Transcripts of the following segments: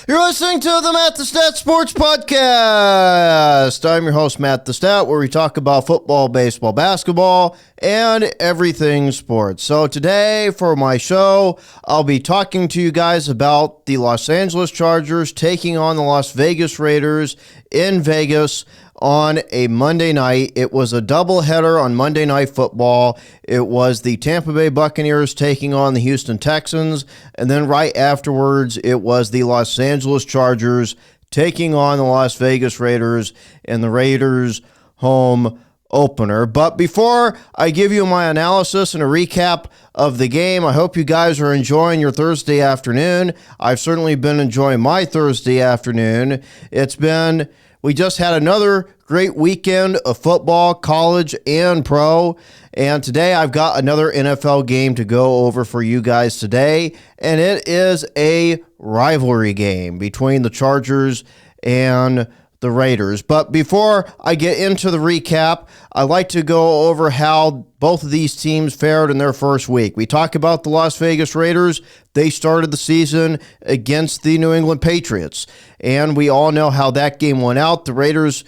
You're listening to the Matt the Stat Sports Podcast. I'm your host, Matt the Stat, where we talk about football, baseball, basketball, and everything sports. So today for my show, I'll be talking to you guys about the Los Angeles Chargers taking on the Las Vegas Raiders in Vegas on a Monday night. It was a doubleheader on Monday Night Football. It was the Tampa Bay Buccaneers taking on the Houston Texans, and then right afterwards, it was the Los Angeles Chargers taking on the Las Vegas Raiders in the Raiders home opener. But before I give you my analysis and a recap of the game, I hope you guys are enjoying your Thursday afternoon. I've certainly been enjoying my Thursday afternoon. We just had another great weekend of football, college, and pro. And today I've got another NFL game to go over for you guys today. And it is a rivalry game between the Chargers and the Raiders. But before I get into the recap, I'd like to go over how both of these teams fared in their first week. We talk about the Las Vegas Raiders. They started the season against the New England Patriots, and we all know how that game went out. The Raiders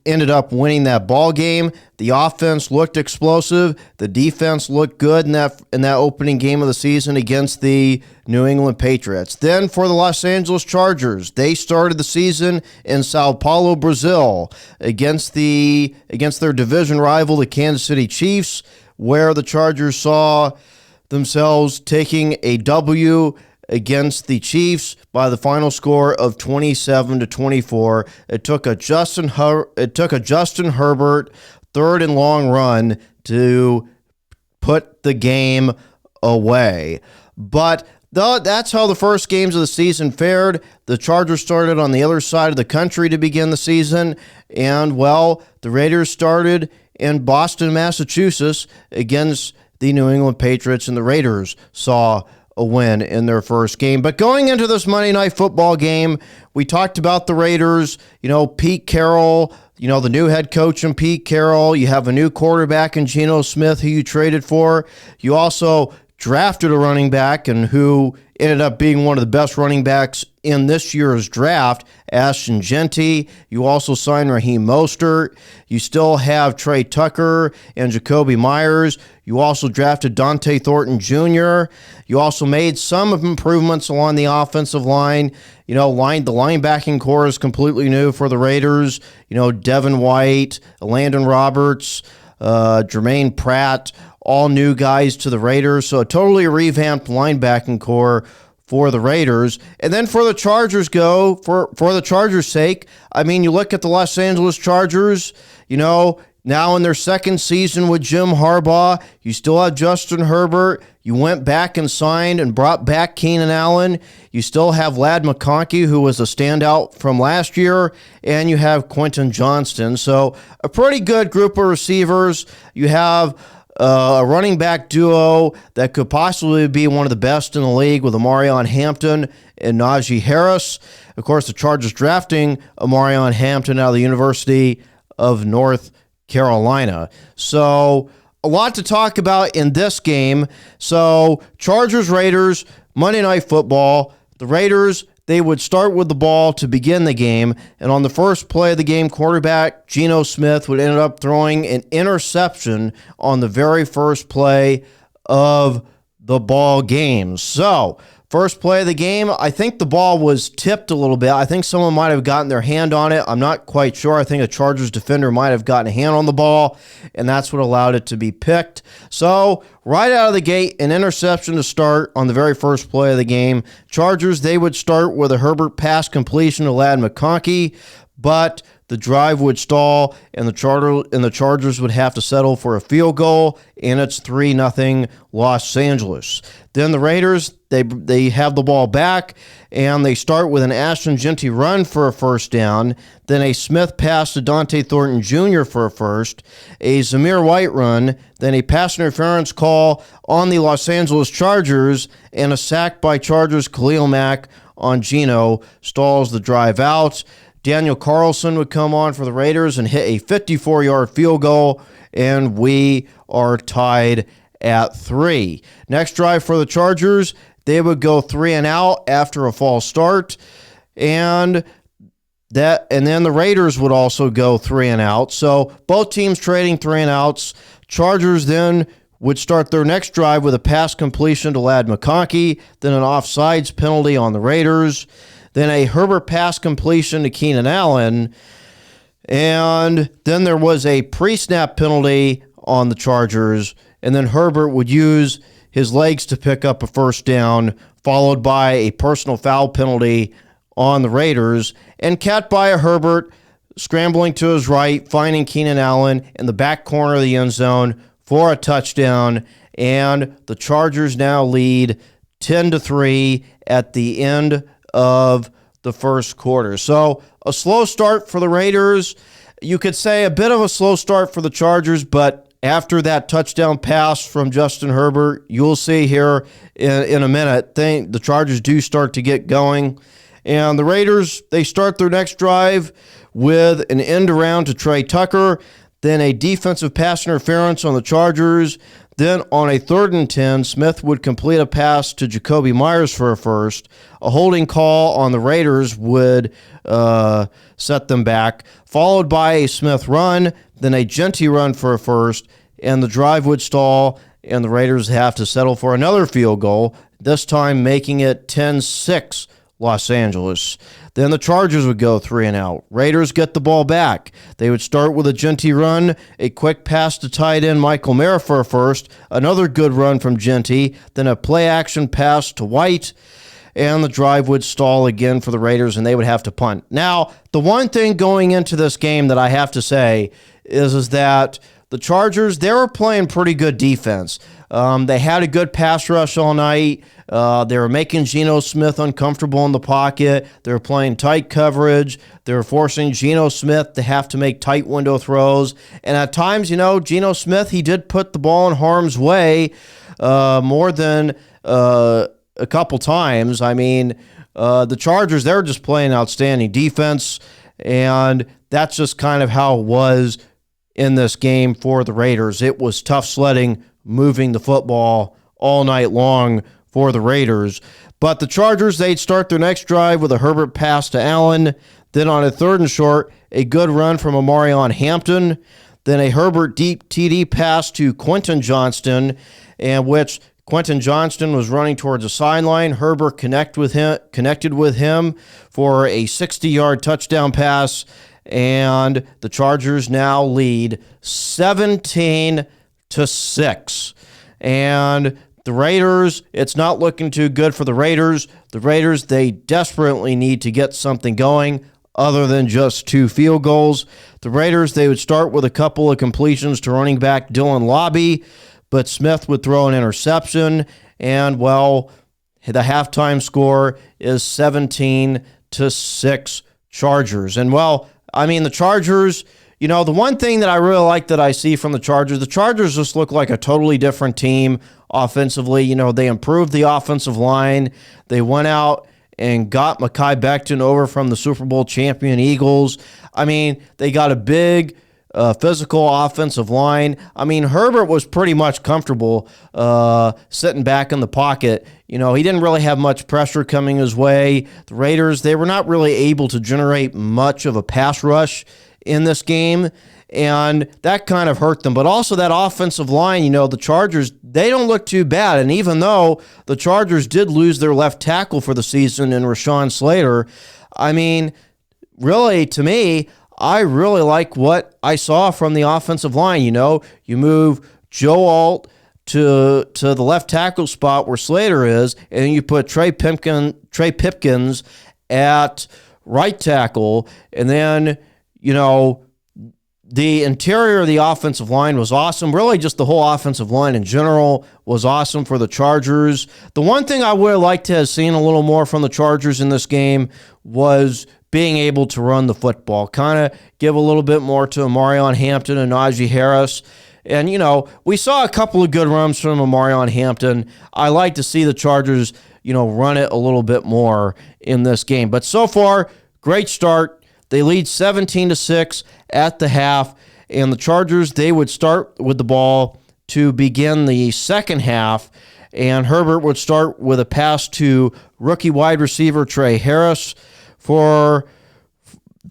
ended up winning that ball game. The offense looked explosive. The defense looked good in that opening game of the season against the New England Patriots. Then for the Los Angeles Chargers, they started the season in Sao Paulo, Brazil, against their division rival, the Kansas City Chiefs, where the Chargers saw themselves taking a W against the Chiefs by the final score of 27-24. It took a Justin Herbert third and long run to put the game away. But that's how the first games of the season fared. The Chargers started on the other side of the country to begin the season, and well, the Raiders started in Boston, Massachusetts against the New England Patriots, and the Raiders saw a win in their first game. But going into this Monday Night Football game, we talked about the Raiders, Pete Carroll, the new head coach in Pete Carroll. You have a new quarterback in Geno Smith who you traded for. You also drafted a running back and who ended up being one of the best running backs in this year's draft, Ashton Genty. You also signed Raheem Mostert. You still have Trey Tucker and Jacoby Myers. You also drafted Dante Thornton Jr. You also made some improvements along the offensive line. The linebacking core is completely new for the Raiders. Devin White, Landon Roberts, Jermaine Pratt, all new guys to the Raiders. So a totally revamped linebacking core for the Raiders. And then for the Chargers for the Chargers' sake, you look at the Los Angeles Chargers, now in their second season with Jim Harbaugh, you still have Justin Herbert. You went back and signed and brought back Keenan Allen. You still have Ladd McConkey, who was a standout from last year, and you have Quentin Johnston. So a pretty good group of receivers. You have a running back duo that could possibly be one of the best in the league with Amarion Hampton and Najee Harris. Of course, the Chargers drafting Amarion Hampton out of the University of North Carolina. So a lot to talk about in this game. So Chargers-Raiders, Monday Night Football. The Raiders, they would start with the ball to begin the game, and on the first play of the game, quarterback Geno Smith would end up throwing an interception on the very first play of the ball game. So, first play of the game, I think the ball was tipped a little bit. I think someone might have gotten their hand on it. I'm not quite sure. I think a Chargers defender might have gotten a hand on the ball, and that's what allowed it to be picked. So, right out of the gate, an interception to start on the very first play of the game. Chargers, they would start with a Herbert pass completion to Ladd McConkey, but the drive would stall, and the Chargers would have to settle for a field goal, and it's 3-0 Los Angeles. Then the Raiders, they have the ball back, and they start with an Ashton Genty run for a first down, then a Smith pass to Dante Thornton Jr. for a first, a Zamir White run, then a pass interference call on the Los Angeles Chargers, and a sack by Chargers Khalil Mack on Geno stalls the drive out. Daniel Carlson would come on for the Raiders and hit a 54-yard field goal, and we are tied at 3. Next drive for the Chargers, they would go 3 and out after a false start, and then the Raiders would also go 3 and out. So both teams trading 3 and outs. Chargers then would start their next drive with a pass completion to Ladd McConkey, then an offsides penalty on the Raiders, then a Herbert pass completion to Keenan Allen, and then there was a pre-snap penalty on the Chargers, and then Herbert would use his legs to pick up a first down, followed by a personal foul penalty on the Raiders, and capped by a Herbert scrambling to his right, finding Keenan Allen in the back corner of the end zone for a touchdown, and the Chargers now lead 10-3 at the end of the first quarter. So a slow start for the Raiders. You could say a bit of a slow start for the Chargers, but after that touchdown pass from Justin Herbert, you'll see here in a minute, the Chargers do start to get going. And the Raiders, they start their next drive with an end around to Trey Tucker, then a defensive pass interference on the Chargers. Then on a 3rd and 10, Smith would complete a pass to Jacoby Myers for a first. A holding call on the Raiders would set them back, followed by a Smith run, then a Genty run for a first, and the drive would stall, and the Raiders have to settle for another field goal, this time making it 10-6 Los Angeles. Then the Chargers would go 3 and out. Raiders get the ball back. They would start with a Genty run, a quick pass to tight end Michael Mayer for a first, another good run from Genty, then a play-action pass to White, and the drive would stall again for the Raiders, and they would have to punt. Now, the one thing going into this game that I have to say is that the Chargers, they were playing pretty good defense. They had a good pass rush all night. They were making Geno Smith uncomfortable in the pocket. They were playing tight coverage. They were forcing Geno Smith to have to make tight window throws. And at times, Geno Smith, he did put the ball in harm's way more than a couple times. I mean, the Chargers, they were just playing outstanding defense, and that's just kind of how it was in this game for the Raiders. It was tough sledding, moving the football all night long for the Raiders. But the Chargers, they'd start their next drive with a Herbert pass to Allen. Then on a 3rd and short, a good run from Omarion Hampton. Then a Herbert deep TD pass to Quentin Johnston, in which Quentin Johnston was running towards the sideline. Herbert connected with him for a 60-yard touchdown pass. And the Chargers now lead 17-6. And the Raiders, it's not looking too good for the Raiders. The Raiders, they desperately need to get something going other than just 2 field goals. The Raiders, they would start with a couple of completions to running back Dylan Lobby, but Smith would throw an interception. And, well, the halftime score is 17-6 Chargers. And, well, I mean, the Chargers, the one thing that I really like that I see from the Chargers just look like a totally different team offensively. They improved the offensive line. They went out and got Mekhi Becton over from the Super Bowl champion Eagles. I mean, they got a big physical offensive line. I mean, Herbert was pretty much comfortable sitting back in the pocket. He didn't really have much pressure coming his way. The Raiders, they were not really able to generate much of a pass rush in this game, and that kind of hurt them. But also that offensive line, the Chargers, they don't look too bad. And even though the Chargers did lose their left tackle for the season in Rashawn Slater, I mean, really, to me, I really like what I saw from the offensive line. You move Joe Alt to the left tackle spot where Slater is, and you put Trey Pipkins at right tackle, and then, the interior of the offensive line was awesome. Really, just the whole offensive line in general was awesome for the Chargers. The one thing I would have liked to have seen a little more from the Chargers in this game was being able to run the football, kind of give a little bit more to Omarion Hampton and Najee Harris. And, we saw a couple of good runs from Omarion Hampton. I like to see the Chargers, run it a little bit more in this game. But so far, great start. They lead 17-6 at the half, and the Chargers, they would start with the ball to begin the second half, and Herbert would start with a pass to rookie wide receiver Trey Harris for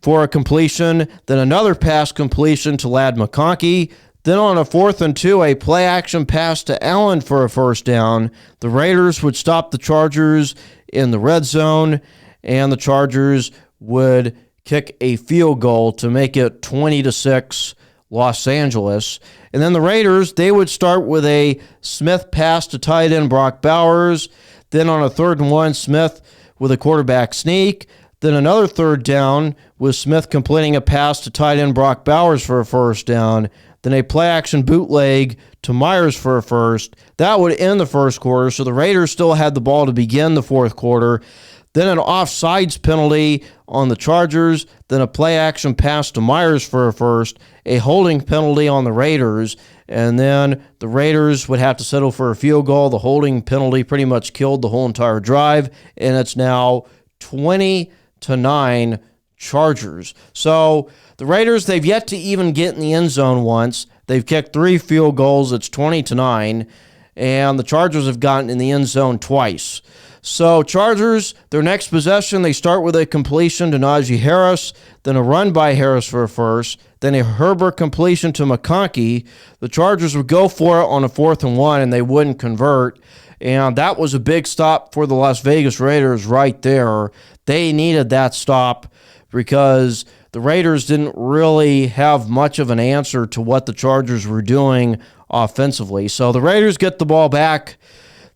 a completion, then another pass completion to Ladd McConkey. Then on a 4th and 2, a play-action pass to Allen for a first down. The Raiders would stop the Chargers in the red zone, and the Chargers would kick a field goal to make it 20-6 Los Angeles. And then the Raiders, they would start with a Smith pass to tight end Brock Bowers. Then on a 3rd and 1, Smith with a quarterback sneak. Then another 3rd down with Smith completing a pass to tight end Brock Bowers for a first down. Then a play-action bootleg to Myers for a first. That would end the first quarter, so the Raiders still had the ball to begin the fourth quarter. Then an offsides penalty on the Chargers. Then a play-action pass to Myers for a first. A holding penalty on the Raiders. And then the Raiders would have to settle for a field goal. The holding penalty pretty much killed the whole entire drive, and it's now 20-9 Chargers. So the Raiders, they've yet to even get in the end zone once. They've kicked 3 field goals. It's 20-9. And the Chargers have gotten in the end zone twice. So Chargers, their next possession, they start with a completion to Najee Harris, then a run by Harris for a first, then a Herbert completion to McConkey. The Chargers would go for it on a 4th and 1, and they wouldn't convert. And that was a big stop for the Las Vegas Raiders right there. They needed that stop because the Raiders didn't really have much of an answer to what the Chargers were doing offensively. So the Raiders get the ball back.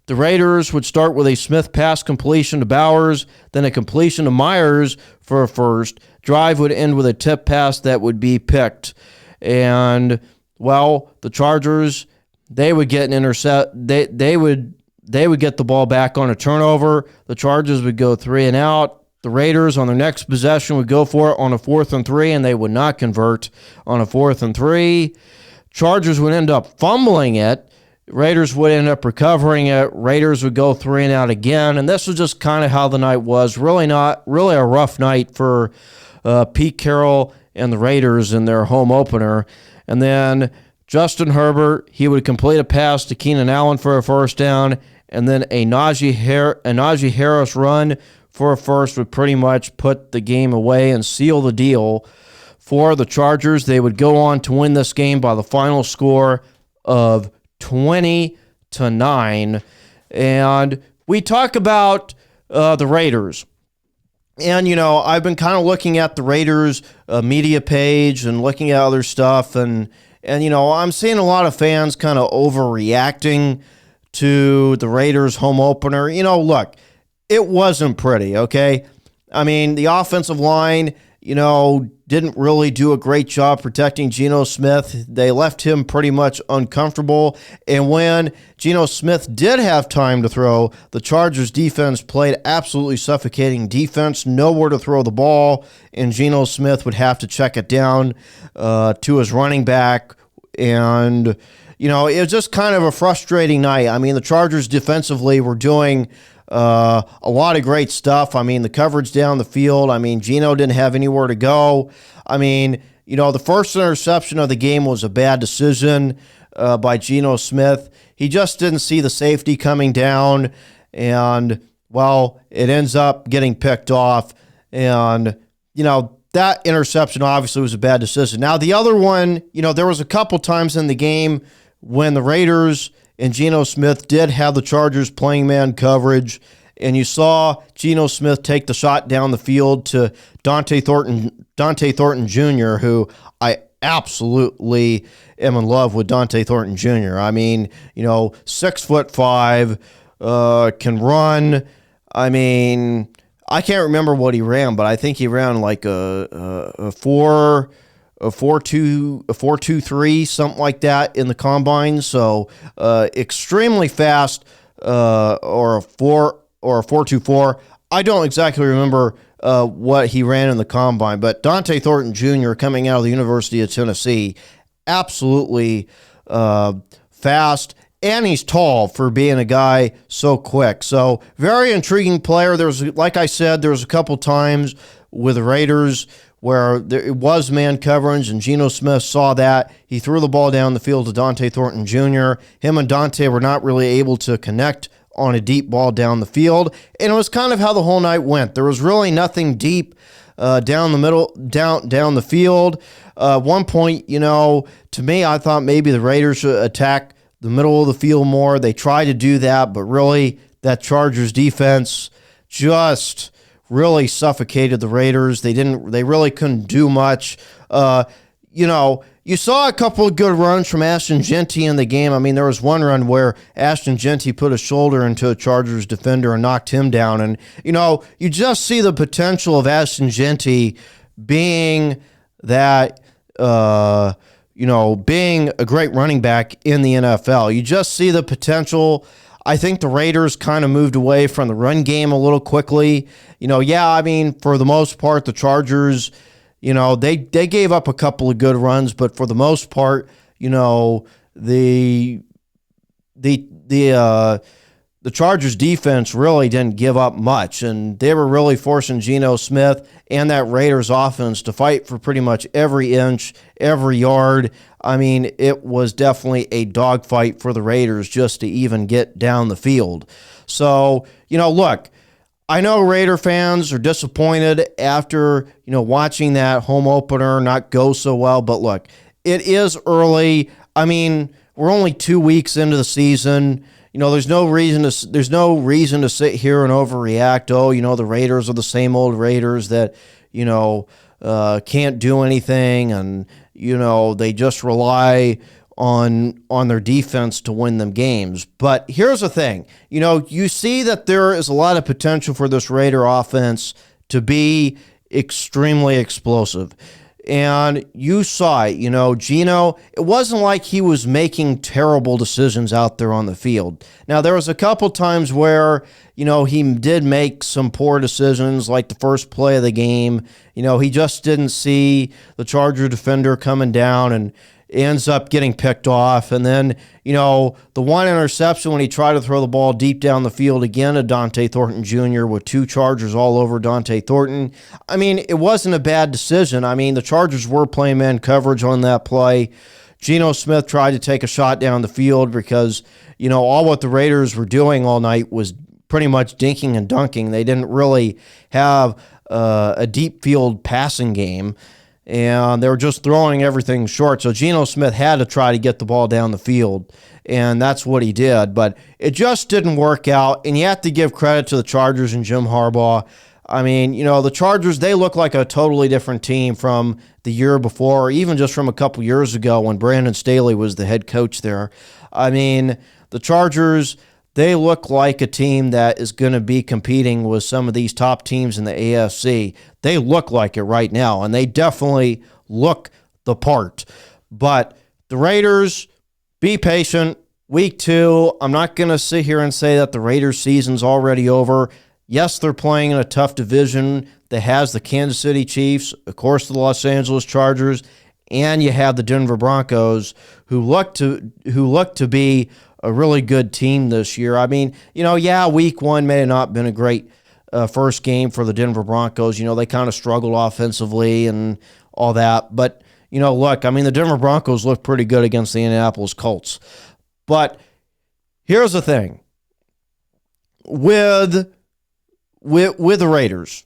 The Raiders would start with a Smith pass completion to Bowers, then a completion to Myers for a first. Drive would end with a tip pass that would be picked. And, well, the Chargers, they would get an intercept. They would get the ball back on a turnover. The Chargers would go 3 and out. The Raiders on their next possession would go for it on a 4th and 3, and they would not convert on a 4th and 3. Chargers would end up fumbling it. Raiders would end up recovering it. Raiders would go 3 and out again, and this was just kind of how the night was. Really a rough night for Pete Carroll and the Raiders in their home opener. And then Justin Herbert, he would complete a pass to Keenan Allen for a first down, and then a Najee Harris run for a first would pretty much put the game away and seal the deal for the Chargers. They would go on to win this game by the final score of 20-9. And we talk about the Raiders. And, you know, I've been kind of looking at the Raiders media page and looking at other stuff. And, you know, I'm seeing a lot of fans kind of overreacting to the Raiders home opener. You know, look, it wasn't pretty, okay? I mean, the offensive line, you know, didn't really do a great job protecting Geno Smith. They left him pretty much uncomfortable. And when Geno Smith did have time to throw, the Chargers defense played absolutely suffocating defense, nowhere to throw the ball, and Geno Smith would have to check it down to his running back. And, you know, it was just kind of a frustrating night. I mean, the Chargers defensively were doing a lot of great stuff. I mean, the coverage down the field. I mean, Geno didn't have anywhere to go. I mean, you know, the first interception of the game was a bad decision by Geno Smith. He just didn't see the safety coming down, and, well, it ends up getting picked off. And, you know, that interception obviously was a bad decision. Now, the other one, you know, there was a couple times in the game when the Raiders and Geno Smith did have the Chargers playing man coverage, and you saw Geno Smith take the shot down the field to Dante Thornton Jr., who I absolutely am in love with. Dante Thornton Jr. I mean, you know, 6'5", can run. I mean, I can't remember what he ran, but I think he ran like a 4.23, something like that in the combine. So extremely fast, or a 4.24. I don't exactly remember what he ran in the combine, but Dante Thornton Jr. coming out of the University of Tennessee, absolutely fast, and he's tall for being a guy so quick. So very intriguing player. Like I said, there was a couple times with the Raiders where it was man coverage, and Geno Smith saw that. He threw the ball down the field to Dante Thornton Jr. Him and Dante were not really able to connect on a deep ball down the field, and it was kind of how the whole night went. There was really nothing deep down the middle, down the field. One point, to me, I thought maybe the Raiders should attack the middle of the field more. They tried to do that, but really that Chargers defense just really suffocated the Raiders. They really couldn't do much. You saw a couple of good runs from Ashton Jeanty in the game. I mean, there was one run where Ashton Jeanty put a shoulder into a Chargers defender and knocked him down. And, you just see the potential of Ashton Jeanty being that, being a great running back in the NFL. You just see the potential. I think the Raiders kind of moved away from the run game a little quickly. For the most part, the Chargers, they gave up a couple of good runs, but for the most part, the Chargers defense really didn't give up much, and they were really forcing Geno Smith and that Raiders offense to fight for pretty much every inch, every yard. I mean, it was definitely a dogfight for the Raiders just to even get down the field. So, look, I know Raider fans are disappointed after, watching that home opener not go so well, but look, it is early. I mean, we're only 2 weeks into the season. There's no reason to sit here and overreact. Oh, the Raiders are the same old Raiders that, can't do anything, and, they just rely on their defense to win them games. But here's the thing. You see that there is a lot of potential for this Raider offense to be extremely explosive. And you saw it, Geno, it wasn't like he was making terrible decisions out there on the field. Now, there was a couple times where, he did make some poor decisions, like the first play of the game. He just didn't see the Charger defender coming down and ends up getting picked off. And then, the one interception when he tried to throw the ball deep down the field again to Dante Thornton Jr. with 2 Chargers all over Dante Thornton. I mean, it wasn't a bad decision. I mean, the Chargers were playing man coverage on that play. Geno Smith tried to take a shot down the field because, all what the Raiders were doing all night was pretty much dinking and dunking. They didn't really have a deep field passing game, and they were just throwing everything short. So Geno Smith had to try to get the ball down the field, and that's what he did. But it just didn't work out, and you have to give credit to the Chargers and Jim Harbaugh. I mean, the Chargers, they look like a totally different team from the year before, or even just from a couple years ago when Brandon Staley was the head coach there. I mean, the Chargers, they look like a team that is going to be competing with some of these top teams in the AFC. They look like it right now, and they definitely look the part. But the Raiders, be patient. Week 2, I'm not going to sit here and say that the Raiders season's already over. Yes, they're playing in a tough division that has the Kansas City Chiefs, of course the Los Angeles Chargers, and you have the Denver Broncos, who look to be a really good team this year. I mean, week 1 may have not been a great first game for the Denver Broncos. They kind of struggled offensively and all that. But, look, I mean, the Denver Broncos look pretty good against the Indianapolis Colts. But here's the thing. With the Raiders,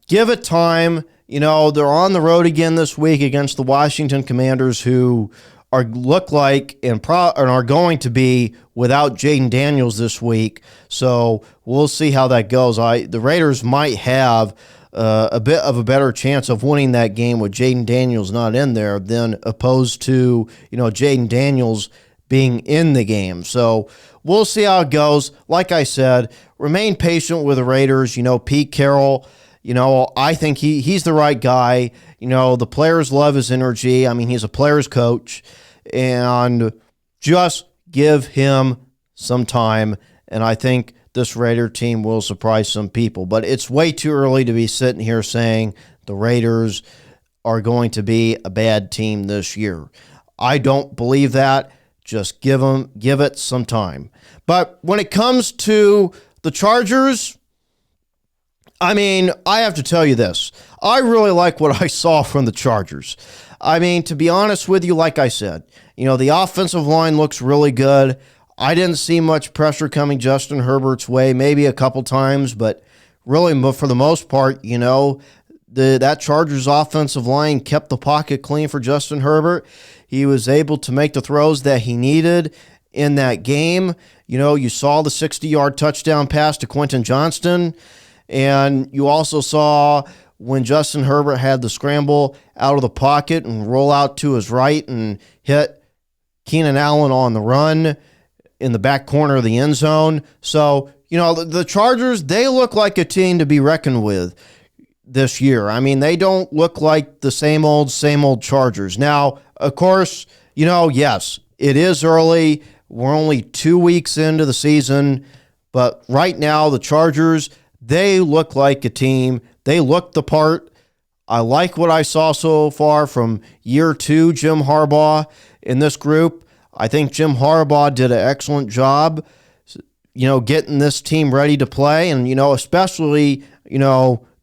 give it time. They're on the road again this week against the Washington Commanders, who look like and are going to be without Jaden Daniels this week. So we'll see how that goes. The Raiders might have a bit of a better chance of winning that game with Jaden Daniels not in there than opposed to Jaden Daniels being in the game. So we'll see how it goes. Like I said, remain patient with the Raiders. Pete Carroll, I think he's the right guy. The players love his energy. I mean, he's a player's coach, and just give him some time, and I think this Raider team will surprise some people. But it's way too early to be sitting here saying the Raiders are going to be a bad team this year. I don't believe that. Just give it some time. But when it comes to the Chargers, I mean, I have to tell you this. I really like what I saw from the Chargers. I mean, to be honest with you, like I said, the offensive line looks really good. I didn't see much pressure coming Justin Herbert's way, maybe a couple times, but really for the most part, that Chargers offensive line kept the pocket clean for Justin Herbert. He was able to make the throws that he needed in that game. You saw the 60-yard touchdown pass to Quentin Johnston, and you also saw when Justin Herbert had the scramble out of the pocket and roll out to his right and hit Keenan Allen on the run in the back corner of the end zone. So, the Chargers, they look like a team to be reckoned with this year. I mean, they don't look like the same old Chargers. Now, of course, yes, it is early. We're only 2 weeks into the season, but right now the Chargers, they look like a team. They look the part. I like what I saw so far from year 2, Jim Harbaugh in this group. I think Jim Harbaugh did an excellent job, getting this team ready to play. And, especially,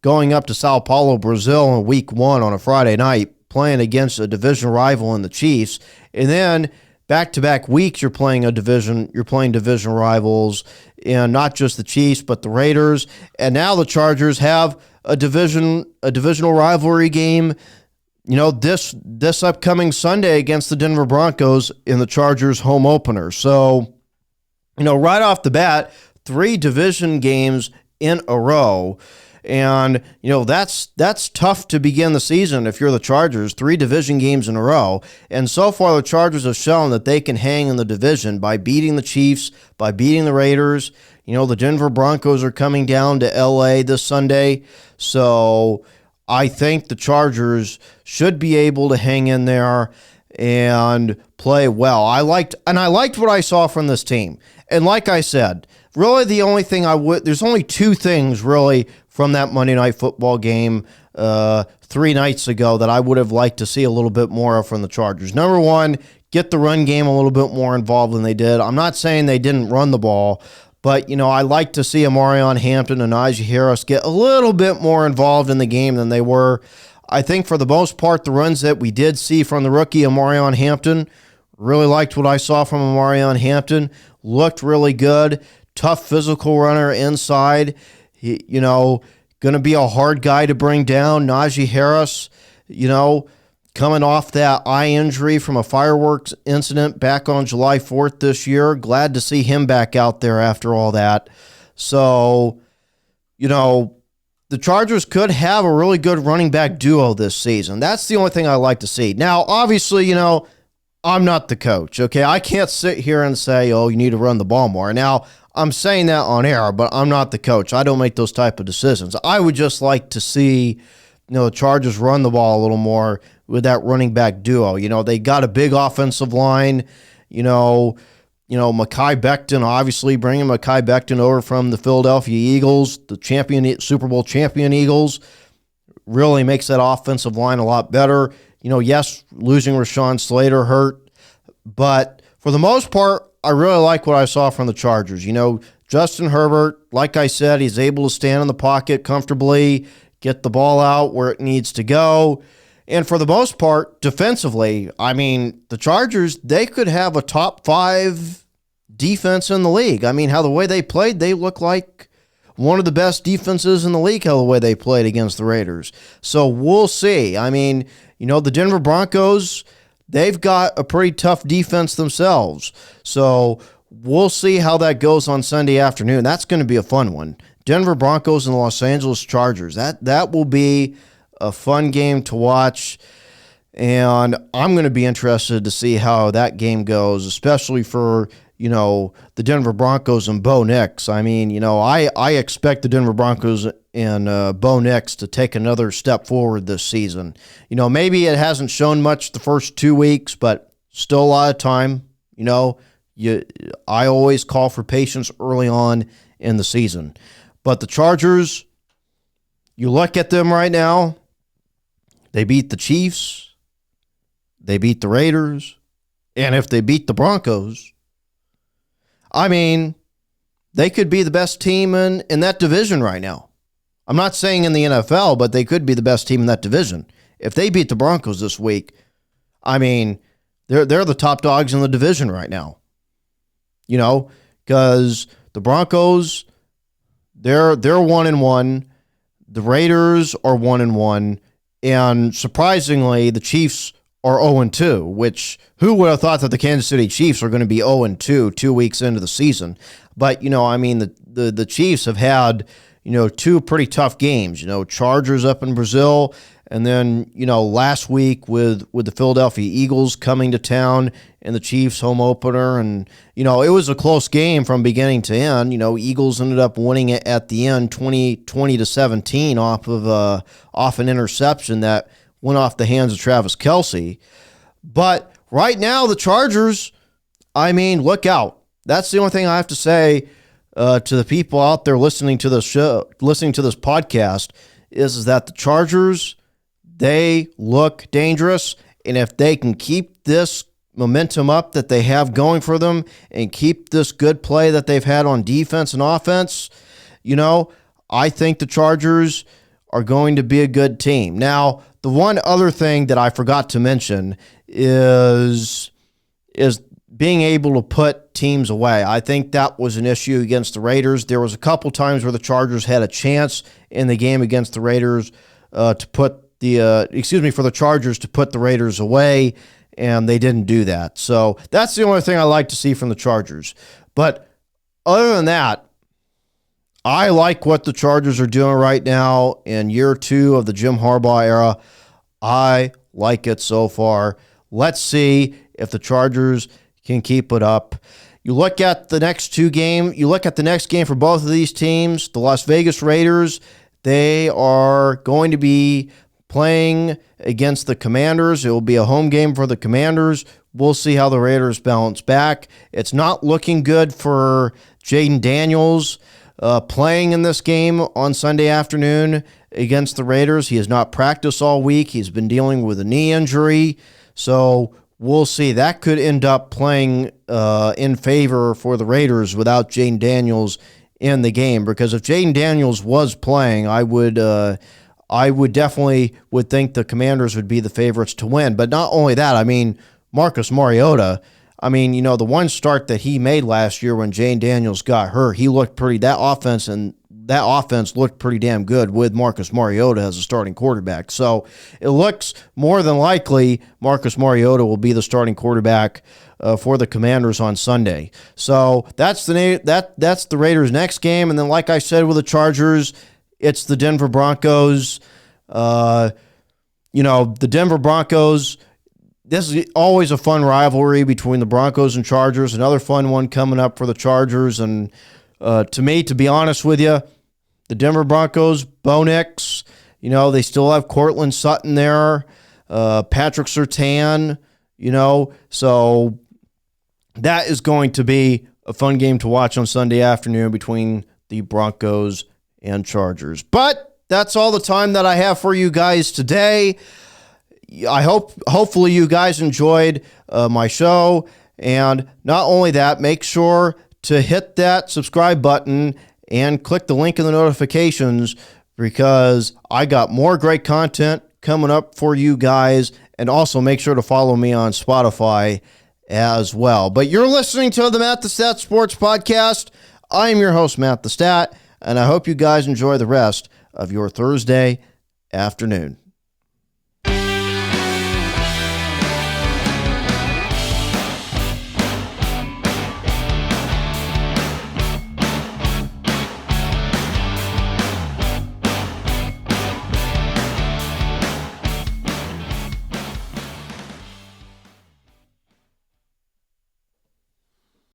going up to Sao Paulo, Brazil in week 1 on a Friday night, playing against a division rival in the Chiefs. And then back-to-back weeks, you're playing division rivals, and not just the Chiefs, but the Raiders. And now the Chargers have a divisional rivalry game, this upcoming Sunday against the Denver Broncos in the Chargers home opener. So, right off the bat, 3 division games in a row. And, that's tough to begin the season if you're the Chargers, 3 division games in a row. And so far, the Chargers have shown that they can hang in the division by beating the Chiefs, by beating the Raiders. The Denver Broncos are coming down to L.A. this Sunday. So I think the Chargers should be able to hang in there and play well. I liked what I saw from this team. And like I said, really the only thing there's only 2 things really from that Monday Night Football game 3 nights ago that I would have liked to see a little bit more of from the Chargers. Number 1, get the run game a little bit more involved than they did. I'm not saying they didn't run the ball, but, I like to see Omarion Hampton and Najee Harris get a little bit more involved in the game than they were. I think for the most part, the runs that we did see from the rookie Omarion Hampton, really liked what I saw from Omarion Hampton. Looked really good. Tough physical runner inside. He, going to be a hard guy to bring down. Najee Harris, coming off that eye injury from a fireworks incident back on July 4th this year. Glad to see him back out there after all that. So, the Chargers could have a really good running back duo this season. That's the only thing I like to see. Now, obviously, I'm not the coach, okay? I can't sit here and say, you need to run the ball more. Now, I'm saying that on air, but I'm not the coach. I don't make those type of decisions. I would just like to see, the Chargers run the ball a little more with that running back duo. They got a big offensive line. Mekhi Becton, obviously bringing Mekhi Becton over from the Philadelphia Eagles, the Super Bowl champion Eagles, really makes that offensive line a lot better. Yes, losing Rashawn Slater hurt, but for the most part, I really like what I saw from the Chargers. Justin Herbert, like I said, he's able to stand in the pocket comfortably, get the ball out where it needs to go. And for the most part, defensively, I mean, the Chargers, they could have a top 5 defense in the league. I mean, how the way they played, they look like one of the best defenses in the league, how the way they played against the Raiders. So we'll see. I mean, the Denver Broncos, they've got a pretty tough defense themselves. So we'll see how that goes on Sunday afternoon. That's going to be a fun one. Denver Broncos and the Los Angeles Chargers. That will be a fun game to watch. And I'm going to be interested to see how that game goes, especially for, the Denver Broncos and Bo Nix. I mean, I expect the Denver Broncos and Bo Nix to take another step forward this season. Maybe it hasn't shown much the first 2 weeks, but still a lot of time. I always call for patience early on in the season. But the Chargers, you look at them right now, they beat the Chiefs, they beat the Raiders, and if they beat the Broncos, I mean, they could be the best team in that division right now. I'm not saying in the NFL, but they could be the best team in that division. If they beat the Broncos this week, I mean, they're the top dogs in the division right now. Because the Broncos, they're 1-1. The Raiders are 1-1, and surprisingly, the Chiefs are 0-2. Which who would have thought that the Kansas City Chiefs are going to be 0-2 2 weeks into the season? But the Chiefs have had two pretty tough games. Chargers up in Brazil. And then, last week with the Philadelphia Eagles coming to town and the Chiefs home opener. And, it was a close game from beginning to end. Eagles ended up winning it at the end 20-17 off an interception that went off the hands of Travis Kelce. But right now, the Chargers, look out. That's the only thing I have to say to the people out there listening to this podcast is that the Chargers, they look dangerous, and if they can keep this momentum up that they have going for them and keep this good play that they've had on defense and offense, I think the Chargers are going to be a good team. Now, the one other thing that I forgot to mention is being able to put teams away. I think that was an issue against the Raiders. There was a couple times where the Chargers had a chance in the game against the Raiders for the Chargers to put the Raiders away, and they didn't do that. So that's the only thing I like to see from the Chargers. But other than that, I like what the Chargers are doing right now in year 2 of the Jim Harbaugh era. I like it so far. Let's see if the Chargers can keep it up. You look at the next game for both of these teams, the Las Vegas Raiders, they are going to be playing against the Commanders. It will be a home game for the Commanders. We'll see how the Raiders bounce back. It's not looking good for Jaden Daniels playing in this game on Sunday afternoon against the Raiders. He has not practiced all week. He's been dealing with a knee injury. So we'll see. That could end up playing in favor for the Raiders without Jaden Daniels in the game. Because if Jaden Daniels was playing, I would definitely think the Commanders would be the favorites to win. But not only that, Marcus Mariota, the one start that he made last year when Jaden Daniels got hurt, that offense looked pretty damn good with Marcus Mariota as a starting quarterback. So it looks more than likely Marcus Mariota will be the starting quarterback for the Commanders on Sunday. So that's the Raiders' next game. And then, like I said, with the Chargers, it's the Denver Broncos. The Denver Broncos, this is always a fun rivalry between the Broncos and Chargers. Another fun one coming up for the Chargers. And to me, to be honest with you, the Denver Broncos, Bo Nix, they still have Cortland Sutton there, Patrick Surtain, so that is going to be a fun game to watch on Sunday afternoon between the Broncos and Chargers. But that's all the time that I have for you guys today. Hopefully you guys enjoyed my show. And not only that, make sure to hit that subscribe button and click the link in the notifications, because I got more great content coming up for you guys. And also make sure to follow me on Spotify as well. But you're listening to the Matt the Stat Sports Podcast. I am your host, Matt the Stat, and I hope you guys enjoy the rest of your Thursday afternoon.